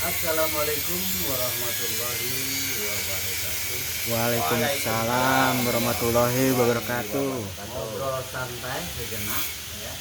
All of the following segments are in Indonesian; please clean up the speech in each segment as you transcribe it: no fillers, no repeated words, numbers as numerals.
Assalamualaikum warahmatullahi wabarakatuh. Waalaikumsalam warahmatullahi wabarakatuh. Ngobrol santai sejenak ya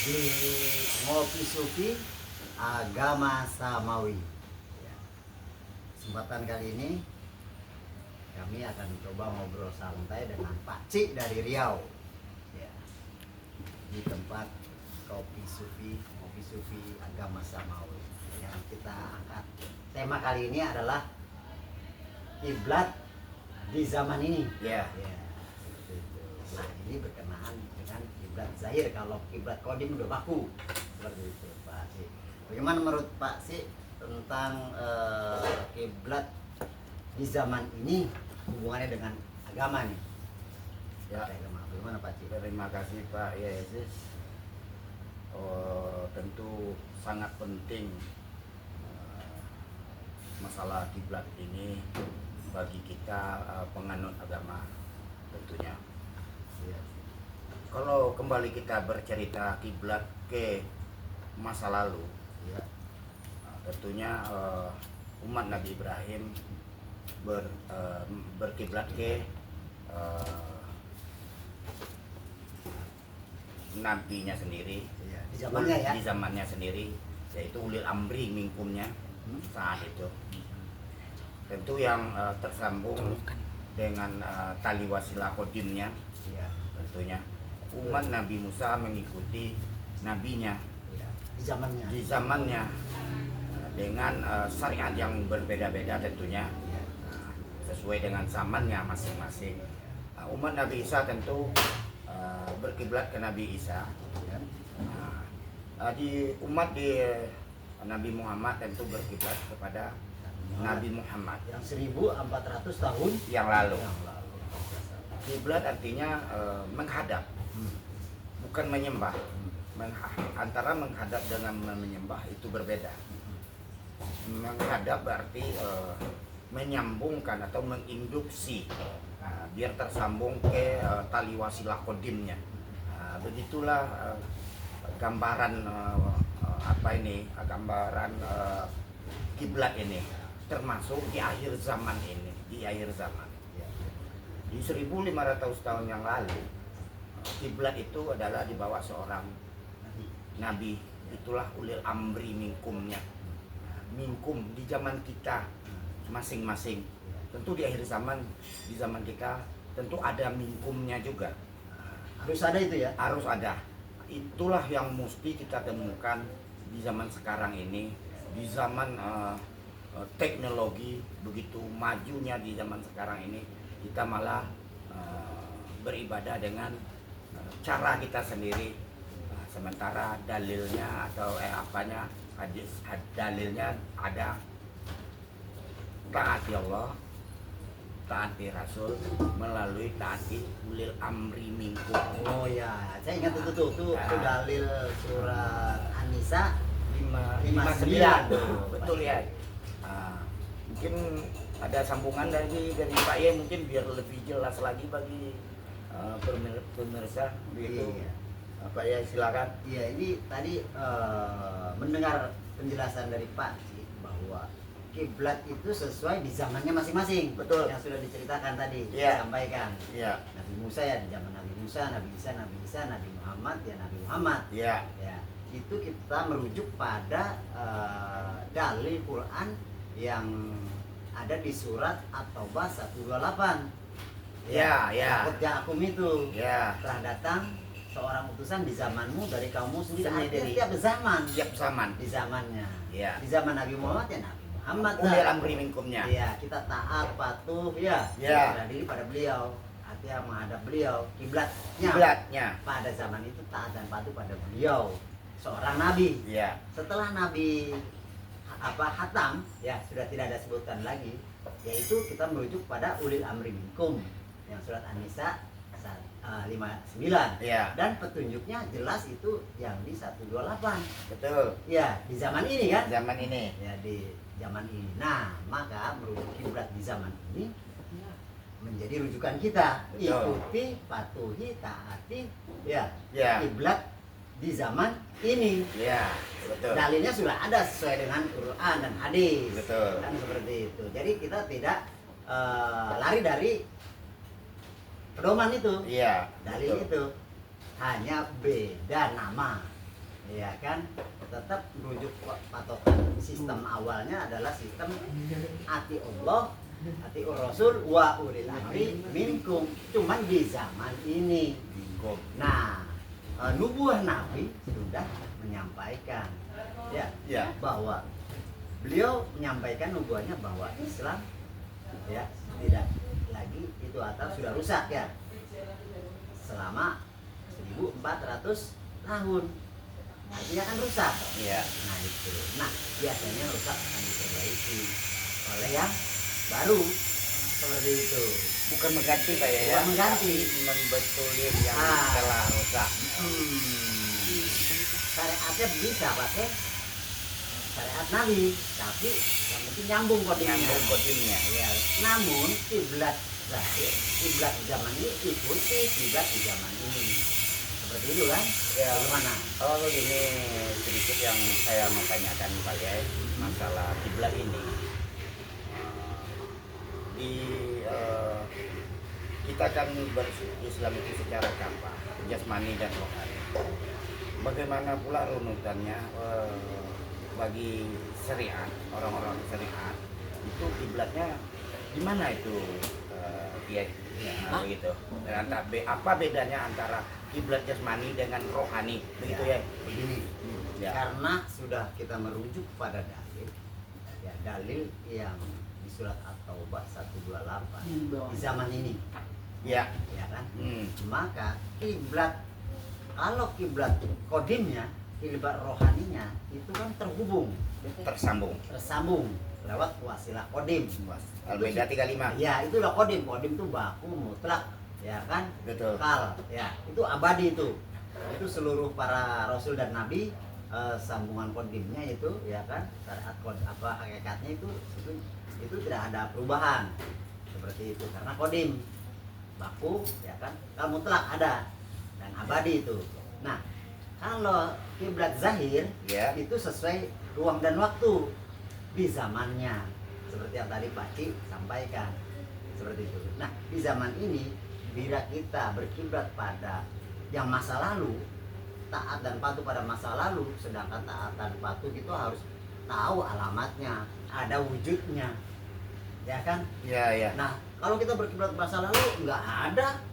di Ngopi Sufi Agama Samawi. Ya. Kesempatan kali ini kami akan coba ngobrol santai dengan Pak Cik dari Riau. Ya. Di tempat Ngopi Sufi Agama Samawi. Yang kita angkat tema kali ini adalah kiblat di zaman ini. Ya. Ya, seperti itu. Nah, ini berkenaan dengan kiblat zahir. Kalau kiblat kodim udah baku. Seperti itu, Pak Sik. Bagaimana menurut Pak Sik tentang kiblat di zaman ini hubungannya dengan agama nih? Ya. Agama. Bagaimana Pak Sik? Terima kasih Pak Yesus. Tentu sangat penting masalah kiblat ini bagi kita penganut agama tentunya. Ya. Kalau kembali kita bercerita kiblat ke masa lalu, Ya. tentunya umat Nabi Ibrahim berkiblat ke nabinya sendiri, Ya. Di zamannya ya. di zamannya sendiri, yaitu ulil amri minkumnya saat itu. Tentu yang tersambung dengan tali wasilah kodimnya, Ya. tentunya umat Nabi Musa mengikuti nabinya Ya. Di zamannya. di zamannya dengan syariat yang berbeda-beda tentunya, Ya. sesuai dengan zamannya masing-masing. Umat Nabi Isa tentu berkiblat ke Nabi Isa. Ya. Di Nabi Muhammad tentu berkiblat kepada Nabi Muhammad Yang 1400 tahun yang lalu. yang lalu. Kiblat artinya menghadap, bukan menyembah. Antara menghadap dengan menyembah itu berbeda. Menghadap berarti menyambungkan atau menginduksi, biar tersambung ke tali wasilah kodimnya. Begitulah gambaran gambaran kiblat ini, termasuk di akhir zaman ini, di akhir zaman. Di 1500 tahun yang lalu, kiblat itu adalah di bawah seorang nabi, itulah ulil amri minkumnya. Minkum di zaman kita masing-masing. Tentu di akhir zaman, di zaman kita tentu ada minkumnya juga. Harus ada itu ya. Harus ada. Itulah yang mesti kita temukan di zaman sekarang ini, di zaman teknologi begitu majunya di zaman sekarang ini, kita malah beribadah dengan cara kita sendiri, sementara dalilnya atau dalilnya ada taati Allah, taati Rasul melalui taati ulil amri minkum. Oh ya, saya ingat itu tuh dalil surat An-Nisa 59. Betul ya. Mungkin ada sambungan dari Pak Ye, mungkin biar lebih jelas lagi bagi pemirsa begitu. Iya. Pak Ye silakan. Iya, ini tadi mendengar penjelasan dari Pak Cik bahwa kiblat itu sesuai di zamannya masing-masing. Betul. Yang sudah diceritakan tadi, Iya. disampaikan. Iya. Nabi Musa ya di zaman Nabi Musa, Nabi Isa, Nabi Muhammad ya Nabi Muhammad. Iya. Ya, itu kita merujuk pada dalil Quran yang ada di surat At-Taubah 128. Ya, ya. Takut Ja'akum itu. Ya. Telah datang seorang utusan di zamanmu dari kaummu sendiri. Sendiri. Artinya tiap zaman. Tiap zaman. Di zamannya. Ya. Di zaman Nabi Muhammad ya Nabi Muhammad. Ulil amri minkumnya. Iya, kita taat, patuh, ya. Ya. Kita diri pada beliau. Artinya menghadap beliau. Kiblatnya. Kiblatnya. Pada zaman itu taat dan patuh pada beliau. Seorang nabi. Iya. Setelah Nabi Hatam, ya sudah tidak ada sebutan lagi, yaitu kita merujuk pada ulil amri minkum yang surat An-Nisa 59. Iya. Dan petunjuknya jelas itu yang di 128. Betul. Ya, di zaman ini kan? Zaman ini. Ya, di zaman ini. Nah, maka merujuk kiblat di zaman ini menjadi rujukan kita. Betul. Ikuti, patuhi, taati, ya. Ya. Kiblat di zaman ini. Ya, betul. Dalilnya sudah ada sesuai dengan Quran dan hadis. Betul. Kan seperti itu. Jadi kita tidak lari dari pedoman itu. Iya, Dalil betul. itu hanya beda nama. Ya kan? Tetap merujuk patokan sistem awalnya adalah sistem ati Allah, ati Rasul wa ulil amri minkum. Cuman di zaman ini. Bingung. Nah, nubuah Nabi sudah menyampaikan Ya. bahwa beliau menyampaikan nubuahnya bahwa Islam ya tidak lagi itu atau sudah rusak ya selama 1400 tahun. Artinya kan rusak. Iya. Nah itu. Nah biasanya rusak akan diperbaiki oleh yang baru seperti itu. Bukan mengganti Pak ya. Bukan mengganti. Tapi membetulin yang Ah. telah rusak. Syariatnya bisa pakai syariat Nabi, tapi yang penting nyambung kodenya. Nyambung kodenya. Ya. Namun kiblat kiblat zaman ini ikuti kiblat di zaman ini. Seperti itu kan? Ya. Bagaimana? Oh ini sedikit yang saya mau tanyakan Pak ya, masalah kiblat ini. Di kita kan berislam itu secara kampah, jasmani dan rohani. Bagaimana pula runutannya bagi syariat, orang-orang syariat itu kiblatnya gimana itu Kiai? Begitu. Dan apa bedanya antara kiblat jasmani dengan rohani? Begitu ya. Begini. Ya. Karena sudah kita merujuk pada dalil, ya dalil yang di surat At-Taubah 128 di zaman ini, Ya. ya kan? Hmm. Maka kiblat, kalau kiblat kodimnya, kiblat rohaninya itu kan terhubung, Tersambung. lewat wasilah kodim. Al-Maidah 35. Ya itulah kodim. Kodim itu baku mutlak, ya kan? Betul. Kal, ya itu abadi itu. Itu seluruh para rasul dan nabi sambungan kodimnya itu, ya kan? Syariat apa hakikatnya itu tidak ada perubahan seperti itu karena kodim baku, ya kan? Kalau mutlak ada dan abadi itu. Nah, kalau kiblat zahir Ya. itu sesuai ruang dan waktu di zamannya, seperti yang tadi Pak Ci sampaikan seperti itu. Nah, di zaman ini bila kita berkiblat pada yang masa lalu, taat dan patuh pada masa lalu, sedangkan taat dan patuh itu harus tahu alamatnya, ada wujudnya, ya kan? Ya. Nah, kalau kita berkiblat masa lalu nggak ada,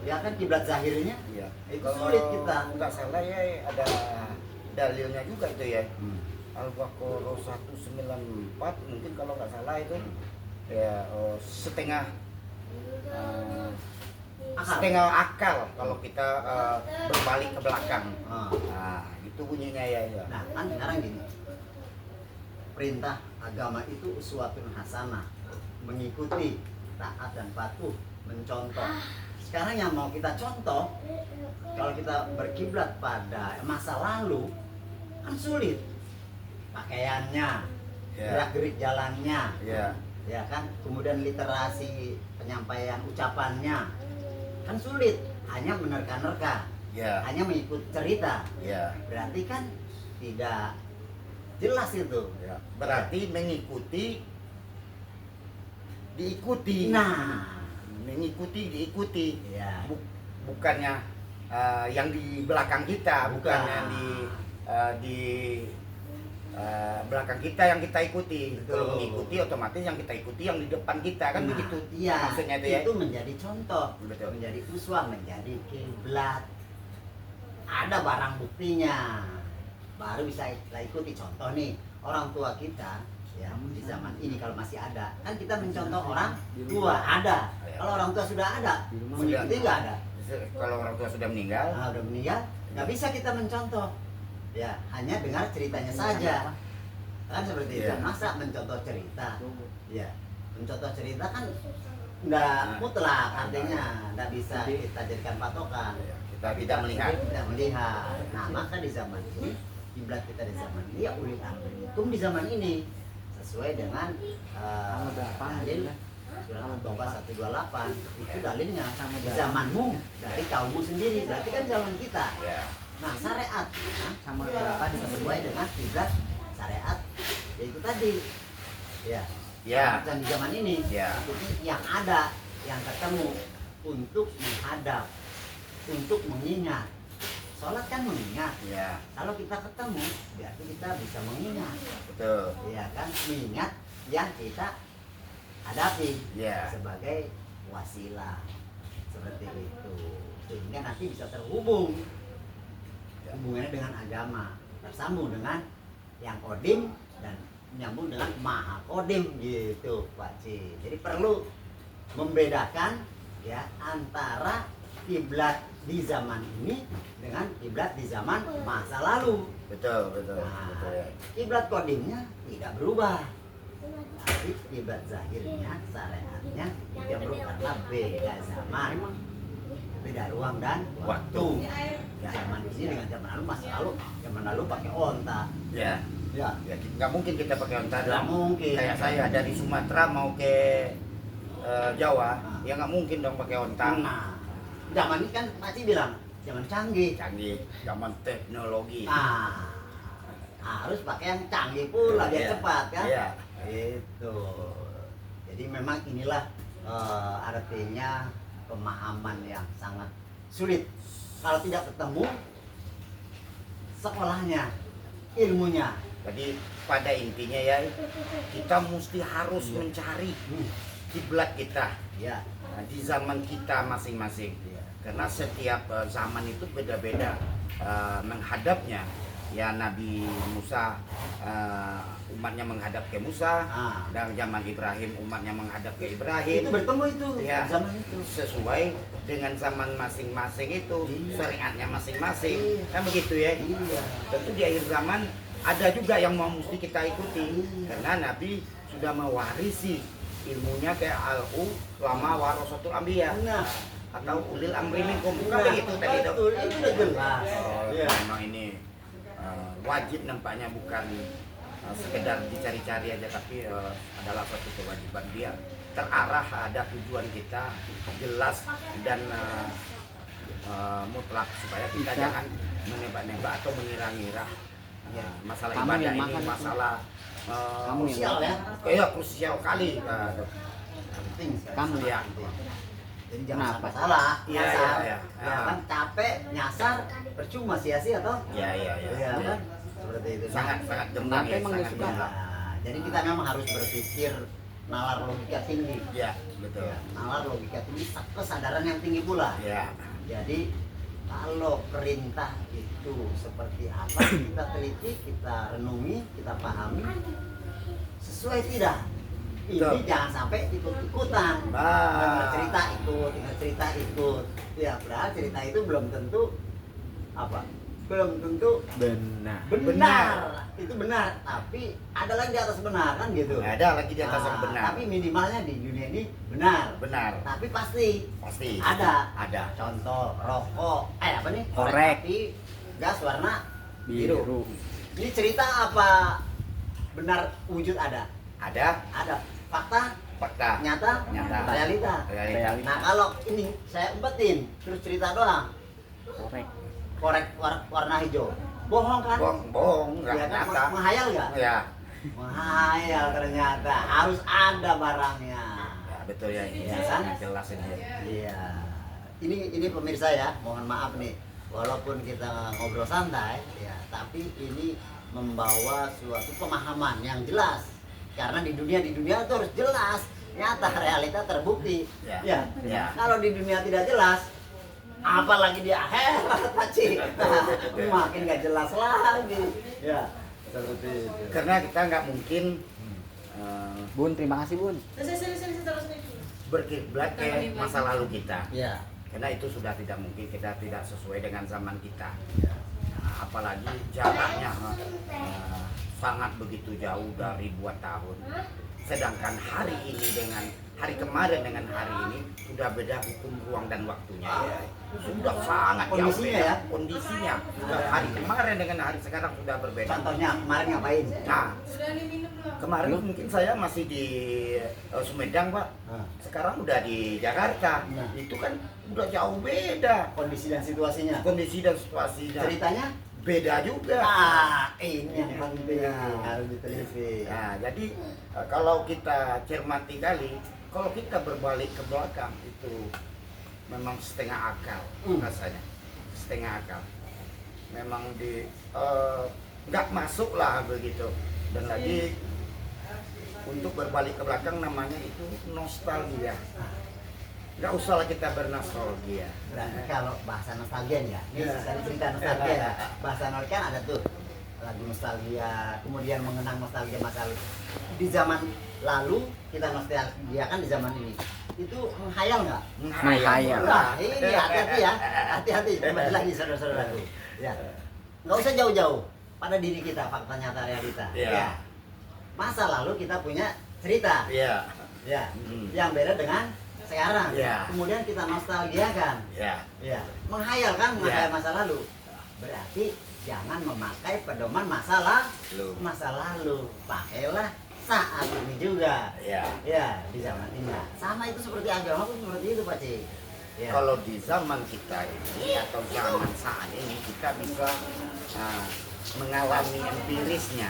ya kan kiblat zahirnya, Ya. itu Kalau sulit kita. nggak salah ya ada dalilnya juga itu ya. Hmm. Al-Baqarah 194 mungkin kalau nggak salah itu ya setengah akal kalau kita berbalik ke belakang. Nah, itu bunyinya ya. Nah, kan sekarang gini, perintah agama itu uswatun hasanah, mengikuti, taat dan patuh, mencontoh. Sekarang yang mau kita contoh, kalau kita berkiblat pada masa lalu kan sulit. Pakaiannya, gerak-gerik jalannya, ya kan? Kemudian literasi penyampaian ucapannya kan sulit, hanya menerka-nerka, hanya mengikut cerita. Berarti kan tidak jelas itu. Berarti diikuti. Nah, diikuti. ya. Bukannya yang di belakang kita, bukan yang di belakang kita yang kita ikuti. Betul. Kalau mengikuti otomatis yang kita ikuti yang di depan kita kan Nah, begitu. iya, Maksudnya itu ya. itu menjadi contoh, Betul. menjadi uswah, menjadi kiblat. Ada barang buktinya, baru bisa kita ikuti. Contoh nih, orang tua kita ya di zaman ini kalau masih ada, kan kita mencontoh orang tua ada. Kalau orang tua sudah ada, mengikuti nggak ada. Kalau orang tua sudah meninggal, Nah, udah meninggal, nggak bisa kita mencontoh. Ya, hanya dengar ceritanya saja. Kan seperti itu. Iya. Masa mencontoh cerita? Ya, mencontoh cerita kan nggak mutlak, artinya nggak bisa kita jadikan patokan. kita tidak melihat. Tidak melihat. Nah, maka di zaman ini, kiblat kita di zaman ini ya ulil amri hukum di zaman ini sesuai dengan dalil Surat At-Taubah 128 itu dalilnya sama di zamanmu dari kaummu sendiri, berarti kan zaman kita. Ya. Nah syariat sama berapa sesuai dengan kiblat syariat yaitu tadi ya. Ya. Dan di zaman ini Ya. itu yang ada yang ketemu untuk menghadap, untuk mengingat. Sholat kan mengingat. Ya. Kalau kita ketemu, berarti kita bisa mengingat. Betul. Ya kan, mengingat yang kita hadapi Ya. sebagai wasilah seperti itu. Sehingga nanti bisa terhubung hubungannya dengan agama, tersambung dengan yang kodim dan menyambung dengan maha kodim gitu Pak C. Jadi perlu membedakan ya antara kiblat di zaman ini dengan kiblat di zaman masa lalu. Betul, betul, Nah, betul ya. kiblat kodimnya tidak berubah, tapi kiblat zahirnya, syariatnya tidak berubah karena beda zaman, beda ruang dan waktu. Ya, zaman di sini dengan zaman lalu, masa lalu, zaman lalu pakai onta. Ya. Ya, Ya, nggak mungkin kita pakai onta tidak dong. mungkin. Kayak saya dari Sumatera mau ke Jawa, ya nggak mungkin dong pakai onta. Nah, zaman ini kan masih bilang zaman canggih. Canggih, zaman teknologi. Harus pakai yang canggih pula biar Iya. cepat kan? Iya. Itu. Jadi memang inilah artinya pemahaman yang sangat sulit. Kalau tidak ketemu sekolahnya, ilmunya. Jadi pada intinya ya kita mesti harus mencari kiblat kita Ya. di zaman kita masing-masing. Iya. Karena setiap zaman itu beda-beda menghadapnya. Ya Nabi Musa umatnya menghadap ke Musa, dan zaman Ibrahim umatnya menghadap ke Ibrahim. Itu bertemu itu Ya, zaman itu. sesuai dengan zaman masing-masing itu, Iya. syariatnya masing-masing. Iya. Kan begitu ya. Iya. Tentu di akhir zaman ada juga yang mau mesti kita ikuti. Iya. Karena Nabi sudah mewarisi ilmunya kayak al-ulama warasatul anbiya Nah, atau ulil amri minkum. Bukan nah, begitu tadi dok? betul, itu udah jelas. Oh, Iya. memang ini wajib nampaknya, bukan sekedar dicari-cari aja, tapi adalah suatu kewajiban dia terarah ada tujuan kita jelas dan mutlak supaya kita jangan menebak-nebak atau mengira-ngira. Ya, masalah Kamu ibadah yang ini makan itu. masalah Kamu yang Krusial ya. ya krusial kali. Penting sekali. Kamu ya. Jadi jangan Kenapa? sampai salah. Iya, Nyasar. iya, iya. Ya kan capek nyasar percuma sia-sia toh. Ya, ya, ya. Iya kan? Seperti itu. Sangat gembang Kenapa ya, emang sangat dia suka? gembang. Jadi kita memang harus berpikir nalar logika tinggi. Ya, betul. Ya, nalar logika tinggi, kesadaran yang tinggi pula. Ya. Jadi kalau perintah itu seperti apa kita teliti, kita renungi, kita pahami sesuai tidak. Ini Betul. jangan sampai ikut-ikutan. Nah. Cerita ikut, cerita ikut. Ya, padahal cerita itu belum tentu apa? Belum tentu Benar. benar. Itu benar, tapi ada lagi di atas benar kan gitu. Ada lagi di atas yang benar. Tapi minimalnya di dunia ini benar. Benar. Tapi pasti Pasti. ada. Ada. Contoh rokok, apa nih? Korek. Api, gas warna Biru. Ini cerita apa benar wujud ada? Ada Ada. Fakta, fakta. nyata, Nyata. realita. Realita. Nah kalau ini saya umpetin terus cerita doang, Korek. korek warna hijau, bohong kan? Bohong, nggak Ya kan? nyata. Menghayal nggak? Ya. Menghayal ternyata harus ada barangnya. Ya, betul ya ini. Iya, Sangat jelas ini. Iya. Ini pemirsa ya, mohon maaf nih. Walaupun kita ngobrol santai, ya, tapi ini membawa suatu pemahaman yang jelas. Karena di dunia itu harus jelas, nyata, realita terbukti. Ya. Ya. Ya. Kalau di dunia tidak jelas, apalagi di akhirat, Paci. Makin gak jelas lagi. Ya. Seperti itu. Karena kita nggak mungkin Bun, terima kasih Bun. berkiblat ke masa lalu kita. Ya. Karena itu sudah tidak mungkin, kita tidak sesuai dengan zaman kita. Ya. Nah, apalagi jaraknya sangat begitu jauh dari ribuan tahun. Sedangkan hari ini dengan hari kemarin dengan hari ini sudah beda hukum ruang dan waktunya ya. Sudah sangat jauh Kondisinya beda. ya? Kondisinya sudah hari kemarin dengan hari sekarang sudah berbeda. Contohnya kemarin ngapain? Nah, kemarin mungkin saya masih di Sumedang Pak. Nah, Sekarang udah di Jakarta. Nah. Itu kan udah jauh beda. kondisi dan situasinya. Kondisi dan situasinya Ceritanya? beda juga. Ini yang penting harus diteliti. Nah, jadi kalau kita cermati kali, kalau kita berbalik ke belakang itu memang setengah akal rasanya, setengah akal. Memang di nggak masuk lah begitu. Dan lagi untuk berbalik ke belakang namanya itu nostalgia. Nggak usah lah kita bernostalgia. Berarti kalau bahasa nostalgia nih ya, ini sekali cerita nostalgia ya. Bahasa nostalgia kan ada tuh lagu nostalgia, kemudian mengenang nostalgia masa lalu. Di zaman lalu kita nostalgia kan di zaman ini. Itu menghayal nggak? Menghayal. Wah, ini hati-hati ya, hati-hati. Kembali lagi saudara-saudaraku. Ya, nggak usah jauh-jauh pada diri kita, fakta nyata realita. Iya. Ya. Masa lalu kita punya cerita, Iya. ya, yang beda dengan sekarang. Iya. Kemudian kita nostalgia kan, Ya. ya, menghayal kan, menghayal Iya. masa lalu. Berarti jangan memakai pedoman masa lalu. Pakailah saat ini juga. Ya. Ya, di zaman ini. Sama itu seperti agama pun seperti itu, Pak Cik. Ya. Kalau di zaman kita ini atau zaman saat ini kita bisa mengalami empirisnya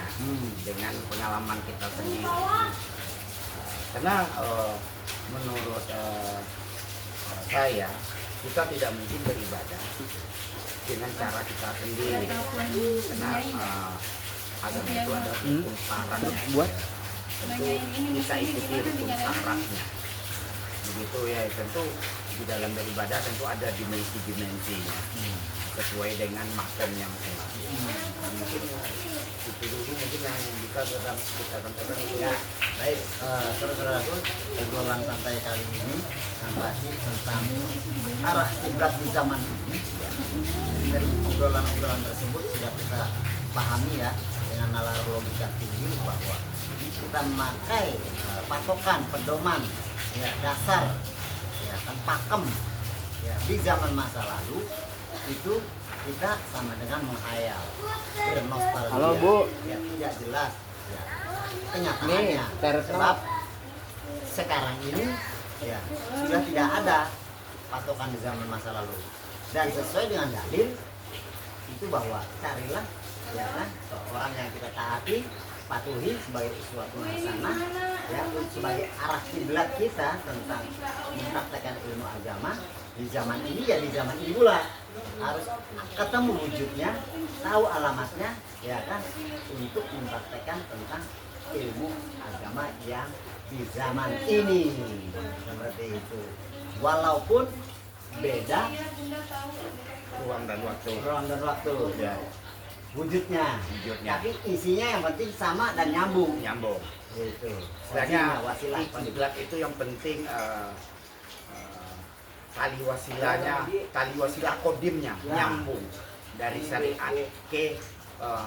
dengan pengalaman kita sendiri. Karena menurut saya kita tidak mungkin beribadah dengan cara kita sendiri. Karena agama itu ada rukun syaratnya. Buat Tentu kita ikuti rukun syaratnya. Begitu ya, tentu di dalam beribadah tentu ada dimensi-dimensinya sesuai dengan makamnya masing-masing. Mungkin itu dulu mungkin yang bisa kita sampaikan itu Ya, baik, saudara-saudaraku, obrolan santai kali ini membahas tentang arah kiblat di zaman ini. Ya. Dari obrolan-obrolan tersebut sudah kita pahami ya dengan nalar logika tinggi bahwa kita memakai patokan pedoman ya, dasar ya kan pakem ya, di zaman masa lalu itu kita sama dengan menghayal, bernostalgia. Halo, Bu. Ya, tidak jelas ya, kenyataannya. Nih, terus Sebab sekarang ini ya sudah tidak ada patokan di zaman masa lalu. Dan sesuai dengan dalil itu bahwa carilah ya kan seorang yang kita taati, patuhi sebagai suatu hasanah ya, sebagai arah kiblat kita tentang mempraktekkan ilmu agama di zaman ini ya, di zaman ini pula harus ketemu wujudnya, tahu alamatnya ya kan, untuk mempraktekkan tentang ilmu agama yang di zaman ini seperti itu, walaupun beda ruang dan waktu. ruang dan waktu Ya, wujudnya, Wujudnya. tapi isinya yang penting sama dan nyambung nyambung. gitu. Istilahnya Wasilah kiblat itu yang penting tali wasilahnya, tali wasilah kodimnya Ya. nyambung dari syariat ke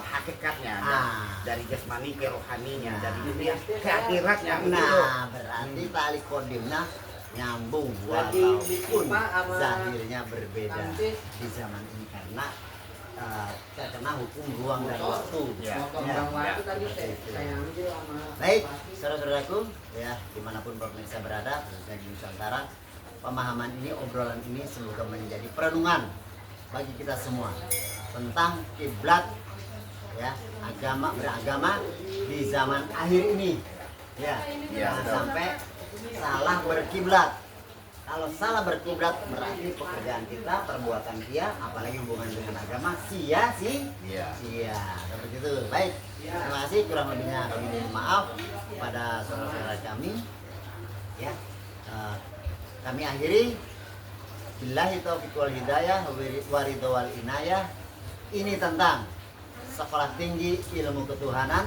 hakikatnya, dari jasmani ke rohaninya, dari dunia ke akhiratnya. Begitu. Nah, berarti tali kodimnya nyambung walaupun zahirnya berbeda di zaman ini karena terkena hukum ruang dan waktu. Ya. Baik, saudara-saudaraku, ya dimanapun pemirsa berada, khususnya di Nusantara, pemahaman ini, obrolan ini semoga menjadi perenungan bagi kita semua tentang kiblat, ya, beragama di zaman akhir ini. Ya, Ya, jangan betul. sampai salah berkiblat. Kalau salah berkiblat berarti pekerjaan kita, perbuatan dia, apalagi hubungan dengan agama, sia-sia. Iya. Iya, seperti itu. Baik, terima kasih. Kurang lebihnya kami mohon maaf kepada saudara-saudara kami. Ya, kami akhiri. Billahi taufiq wal hidayah wa ridho wal inayah. Ini tentang Sekolah Tinggi Ilmu Ketuhanan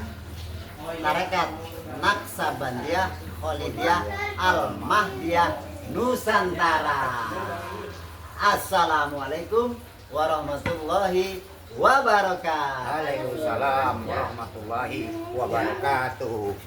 Tarekat Naksabandiyah Kholidiyah Al-Mahdiyah Nusantara. Assalamualaikum warahmatullahi wabarakatuh. Waalaikumsalam warahmatullahi wabarakatuh.